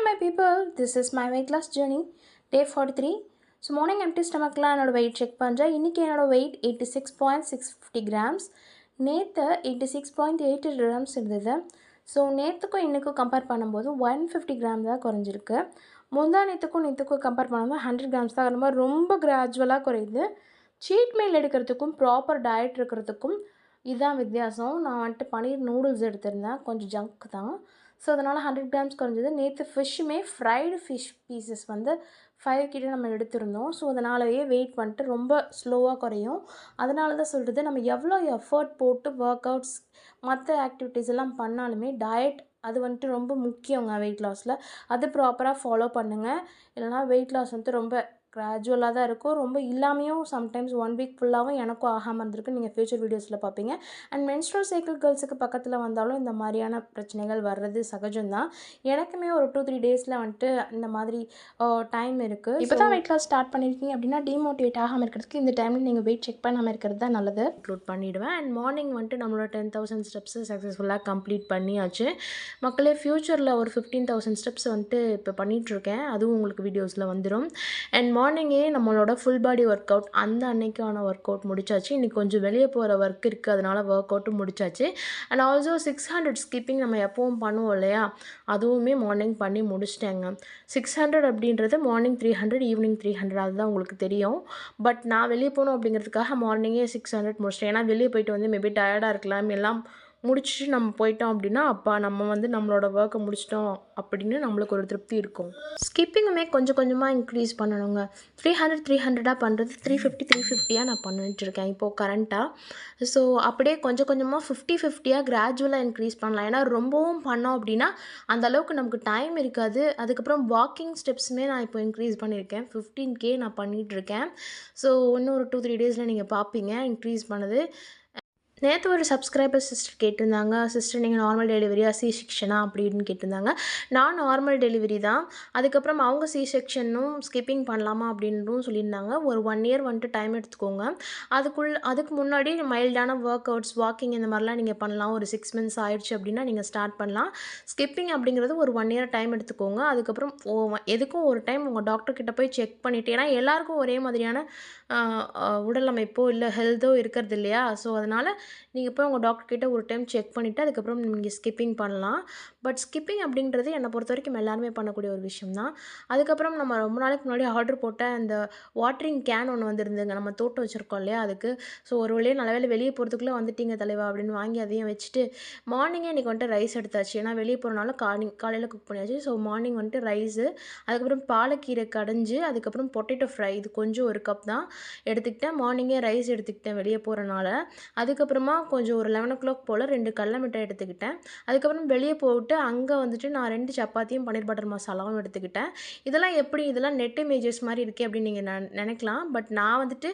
my people, this is my weight loss journey, day 43. So morning empty stomach la என்னோட weight check பண்ணுறேன். இன்றைக்கி என்னோட weight 86.650 grams. நேற்று 86.80 grams இருந்தது. So நேற்றுக்கும் இன்றைக்கும் கம்பேர் பண்ணும்போது 150 grams தான் குறைஞ்சிருக்கு. முந்தா நேற்றுக்கும் கம்பேர் பண்ணும்போது 100 grams தான் ரொம்ப ரொம்ப கிராஜுவலாக குறையுது. சீட் மீல் எடுக்கிறதுக்கும் ப்ராப்பர் டயட் இருக்கிறதுக்கும் இதுதான் வித்தியாசம். நான் வந்துட்டு பன்னீர் நூடுல்ஸ் எடுத்திருந்தேன், கொஞ்சம் ஜங்க் தான். ஸோ அதனால் 100 grams குறைஞ்சது. நேற்று ஃபிஷ்ஷுமே ஃப்ரைடு ஃபிஷ் பீசஸ் வந்து 5 கிட்ட நம்ம எடுத்திருந்தோம். ஸோ அதனாலவே வெயிட் வந்துட்டு ரொம்ப ஸ்லோவாக குறையும். அதனால தான் சொல்கிறது, நம்ம எவ்வளோ எஃபர்ட் போட்டு ஒர்க் அவுட்ஸ் மற்ற ஆக்டிவிட்டீஸ் எல்லாம் பண்ணாலுமே டயட் அது வந்துட்டு ரொம்ப முக்கியங்க வெயிட் லாஸில். அது ப்ராப்பராக ஃபாலோ பண்ணுங்கள். இல்லைனா வெயிட் லாஸ் வந்துட்டு ரொம்ப கிராஜுவலாக தான் இருக்கும். ரொம்ப இல்லாமையும் சம்டைம்ஸ் 1 வீக் ஃபுல்லாகவும் எனக்கும் ஆகாமல் இருந்திருக்கு. நீங்கள் ஃபியூச்சர் வீடியோஸில் பார்ப்பீங்க. அண்ட் மென்ஸ்ட்ரல் சைக்கிள் கேர்ள்ஸுக்கு பக்கத்தில் வந்தாலும் இந்த மாதிரியான பிரச்சனைகள் வர்றது சகஜம்தான். எனக்குமே ஒரு 2-3 டேஸில் வந்துட்டு இந்த மாதிரி டைம் இருக்குது. இப்போ தான் வெயிட் லாஸ் ஸ்டார்ட் பண்ணியிருக்கீங்க அப்படின்னா டிமோட்டிவேட் ஆகாமல் இருக்கிறதுக்கு இந்த டைமில் நீங்கள் வெயிட் செக் பண்ணாமல் இருக்கிறது தான் நல்லது. இன்க்ளூட் பண்ணிவிடுவேன். அண்ட் மார்னிங் வந்துட்டு நம்மளோட 10,000 ஸ்டெப்ஸு சக்ஸஸ்ஃபுல்லாக கம்ப்ளீட் பண்ணியாச்சு. மக்களே ஃப்யூச்சரில் ஒரு 15,000 ஸ்டெப்ஸ் வந்துட்டு இப்போ பண்ணிகிட்ருக்கேன். அதுவும் உங்களுக்கு வீடியோஸில் வந்துடும். அண்ட் மார்னிங்கே நம்மளோட ஃபுல் பாடி ஒர்க் அவுட் அந்த அன்னைக்கான ஒர்க் அவுட் முடிச்சாச்சு. இன்றைக்கி கொஞ்சம் வெளியே போகிற ஒர்க் இருக்குது, அதனால் ஒர்க் அவுட்டும் முடிச்சாச்சு. அண்ட் ஆல்சோ 600 ஸ்கிப்பிங் நம்ம எப்பவும் பண்ணுவோம் இல்லையா, அதுவுமே மார்னிங் பண்ணி முடிச்சிட்டேங்க. 600 அப்படின்றது மார்னிங் 300 ஈவினிங் 300 அதுதான் உங்களுக்கு தெரியும். பட் நான் வெளியே போகணும் அப்படிங்கிறதுக்காக மார்னிங்கே 600 முடிச்சிட்டேன். ஏன்னா வெளியே போயிட்டு வந்து மேபி டயர்டாக இருக்கலாம், எல்லாம் முடிச்சுட்டு நம்ம போயிட்டோம் அப்படின்னா அப்பா நம்ம வந்து நம்மளோட ஒர்க்கை முடிச்சிட்டோம் அப்படின்னு நம்மளுக்கு ஒரு திருப்தி இருக்கும். ஸ்கிப்பிங்குமே கொஞ்சம் கொஞ்சமாக இன்க்ரீஸ் பண்ணணுங்க. 300 பண்ணுறது 350 நான் பண்ணிட்டுருக்கேன் இப்போது கரண்ட்டாக. ஸோ அப்படியே கொஞ்சம் கொஞ்சமாக 50 கிராஜுவலாக இன்க்ரீஸ் பண்ணலாம். ஏன்னா ரொம்பவும் பண்ணோம் அப்படின்னா அந்தளவுக்கு நமக்கு டைம் இருக்காது. அதுக்கப்புறம் வாக்கிங் ஸ்டெப்ஸுமே நான் இப்போ இன்க்ரீஸ் பண்ணியிருக்கேன். 15K நான் பண்ணிகிட்ருக்கேன். ஸோ இன்னும் ஒரு 2-3 டேஸில் நீங்கள் பார்ப்பீங்க இன்க்ரீஸ் பண்ணது. நேற்று ஒரு சப்ஸ்கிரைபர் சிஸ்டர் கேட்டிருந்தாங்க, சிஸ்டர் நீங்கள் நார்மல் டெலிவரியா சி செக்ஷனா அப்படின்னு கேட்டிருந்தாங்க. நான் நார்மல் டெலிவரி தான். அதுக்கப்புறம் அவங்க சி செக்ஷனும் ஸ்கிப்பிங் பண்ணலாமா அப்படின்னும் சொல்லியிருந்தாங்க. ஒரு 1 இயர் வந்துட்டு டைம் எடுத்துக்கோங்க. அதுக்கு முன்னாடி மைல்டான ஒர்க் அவுட்ஸ் வாக்கிங் இந்த மாதிரிலாம் நீங்கள் பண்ணலாம். ஒரு 6 மந்த்ஸ் ஆயிடுச்சு அப்படின்னா நீங்கள் ஸ்டார்ட் பண்ணலாம். ஸ்கிப்பிங் அப்படிங்கிறது ஒரு 1 இயர் டைம் எடுத்துக்கோங்க. அதுக்கப்புறம் எதுக்கும் ஒரு டைம் உங்கள் டாக்டர்கிட்ட போய் செக் பண்ணிவிட்டு, ஏன்னா எல்லாருக்கும் ஒரே மாதிரியான உடல் அமைப்போ இல்லை ஹெல்த்தோ இருக்கிறது இல்லையா. ஸோ அதனால் நீங்கள் போய் உங்கள் டாக்டர்கிட்ட ஒரு டைம் செக் பண்ணிவிட்டு அதுக்கப்புறம் நீங்கள் ஸ்கிப்பிங் பண்ணலாம். பட் ஸ்கிப்பிங் அப்படின்றது என்னை பொறுத்த வரைக்கும் எல்லாருமே பண்ணக்கூடிய ஒரு விஷயம் தான். அதுக்கப்புறம் நம்ம ரொம்ப நாளைக்கு முன்னாடி ஆர்டர் போட்ட அந்த வாட்டரிங் கேன் ஒன்று வந்துருந்துங்க, நம்ம தோட்டம் வச்சுருக்கோம் இல்லையா அதுக்கு. ஸோ ஒரு வழியாக நல்ல வேலை வெளியே போகிறதுக்குள்ளே வந்துட்டீங்க தலைவா அப்படின்னு வாங்கி அதையும் வச்சுட்டு மார்னிங்கே இன்றைக்கி வந்துட்டு ரைஸ் எடுத்தாச்சு. ஏன்னா வெளியே போகிறனால காலையில் குக் பண்ணியாச்சு. ஸோ மார்னிங் வந்துட்டு ரைஸு, அதுக்கப்புறம் பாலக்கீரை கடைஞ்சு, அதுக்கப்புறம் பொட்டேட்டோ ஃப்ரை, இது கொஞ்சம் 1 கப் தான் எடுத்துக்கிட்டேன். மார்னிங்கே ரைஸ் எடுத்துக்கிட்டேன் வெளியே போகிறனால. அதுக்கப்புறமா கொஞ்சம் ஒரு 11 o'clock போல் 2 கடல மிட்டாய் எடுத்துக்கிட்டேன். அதுக்கப்புறம் வெளியே போட்டு அங்கே வந்துட்டு நான் 2 சப்பாத்தியும் பன்னீர் பட்டர் மசாலாவும் எடுத்துக்கிட்டேன். இதெல்லாம் நெட் இமேஜஸ் மாதிரி இருக்கே அப்படின்னு நீங்கள் நினைக்கலாம். பட் நான் வந்துட்டு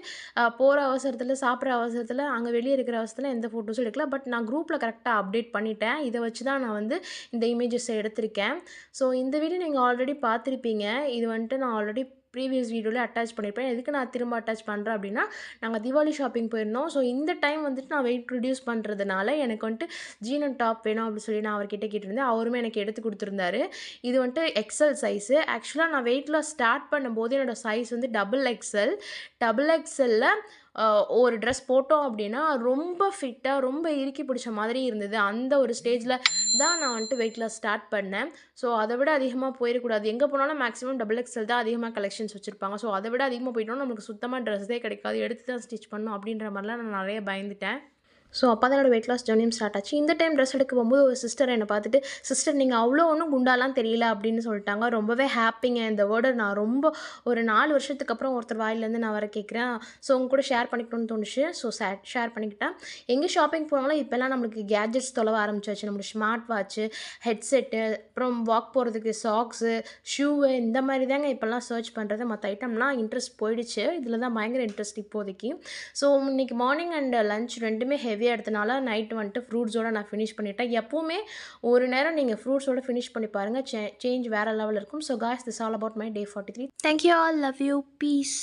போகிற அவசரத்தில் சாப்பிட்ற அவசரத்தில் அங்கே வெளியே இருக்கிற அவசரத்தில் எந்த ஃபோட்டோஸும் எடுக்கல. பட் நான் குரூப்பில் கரெக்டாக அப்டேட் பண்ணிட்டேன். இதை வச்சு தான் நான் வந்து இந்த இமேஜஸை எடுத்திருக்கேன். ஸோ இந்த வீடியோ நீங்கள் ஆல்ரெடி பார்த்துருப்பீங்க. இது வந்துட்டு நான் ஆல்ரெடி ப்ரீவியஸ் வீடியோவில் அட்டாச் பண்ணியிருப்பேன். எதுக்கு நான் திரும்ப அட்டாச் பண்ணுறேன் அப்படின்னா, நாங்கள் தீபாவளி ஷாப்பிங் போயிருந்தோம். ஸோ இந்த டைம் வந்துட்டு நான் வெயிட் ரிடியூஸ் பண்ணுறதுனால எனக்கு வந்துட்டு ஜீன் அண்ட் டாப் வேணும் அப்படின்னு சொல்லி நான் அவர்கிட்ட கேட்டிருந்தேன். அவருமே எனக்கு எடுத்து கொடுத்துருந்தாரு. இது வந்துட்டு எக்ஸல் சைஸு. ஆக்சுவலாக நான் வெயிட் லாஸ் ஸ்டார்ட் பண்ணும்போது என்னோடய சைஸ் வந்து டபுள் எக்ஸலில் ஒரு ட்ரெஸ் போட்டோம் அப்படின்னா ரொம்ப ஃபிட்டாக ரொம்ப இறுக்கி பிடிச்ச மாதிரி இருந்தது. அந்த ஒரு ஸ்டேஜில் தான் நான் வந்துட்டு வெயிட் லாஸ் ஸ்டார்ட் பண்ணேன். ஸோ அதை விட அதிகமாக போயிடக்கூடாது. எங்கே போனாலும் மேக்ஸிமம் டபுள் எக்ஸல் தான் அதிகமாக கலெக்ஷன்ஸ் வச்சுருப்பாங்க. ஸோ அதை விட அதிகமாக போயிட்டோம்னா நமக்கு சுத்தமாக ட்ரெஸ்ஸே கிடைக்காது, எடுத்து தான் ஸ்டிச் பண்ணணும் அப்படின்ற மாதிரிலாம் நான் நிறைய பயந்துட்டேன். ஸோ அப்போ தான் என்னோடய வெயிட் லாஸ் ஜர்னியும் ஸ்டார்ட் ஆச்சு. இந்த டைம் ட்ரெஸ் எடுக்க போகும்போது ஒரு சிஸ்டர் என்னை பார்த்துட்டு, சிஸ்டர் நீங்கள் அவ்வளோ ஒன்றும் குண்டாலாம் தெரியல அப்படின்னு சொல்லிட்டாங்க. ரொம்பவே ஹாப்பிங்க. இந்த வேர்டை நான் ரொம்ப ஒரு 4 வருஷத்துக்கு அப்புறம் ஒருத்தர் வாயிலேருந்து நான் வர கேட்குறேன். ஸோ உங்க கூட ஷேர் பண்ணிக்கணும்னு தோணுச்சு. ஸோ ஷேர் பண்ணிக்கிட்டேன். எங்கே ஷாப்பிங் போனாலும் இப்போல்லாம் நம்மளுக்கு கேட்ஜெட்ஸ் தொலைவ ஆரம்பிச்சாச்சு. நம்மளுக்கு ஸ்மார்ட் வாட்ச்சு, ஹெட்செட்டு, அப்புறம் வாக் போகிறதுக்கு சாக்ஸு, ஷூவு, இந்த மாதிரி தாங்க இப்போல்லாம் சர்ச் பண்ணுறது. மற்ற ஐட்டம்லாம் இன்ட்ரெஸ்ட் போயிடுச்சு. இதில் தான் பயங்கர இன்ட்ரெஸ்ட் இப்போதைக்கு. ஸோ இன்றைக்கி மார்னிங் அண்ட் லஞ்ச் ரெண்டுமே ஹெவியாக எடுத்தனால நைட்டு வந்துட்டு ஃப்ரூட்ஸோடு நான் ஃபினிஷ் பண்ணிட்டேன். எப்போவுமே ஒரு நேரம் நீங்கள் ஃப்ரூட்ஸோடு ஃபினிஷ் பண்ணி பாருங்கள், சேஞ்ச் வேறு லெவலில் இருக்கும். So guys, this all about my day 43. Thank you all, love you, piece.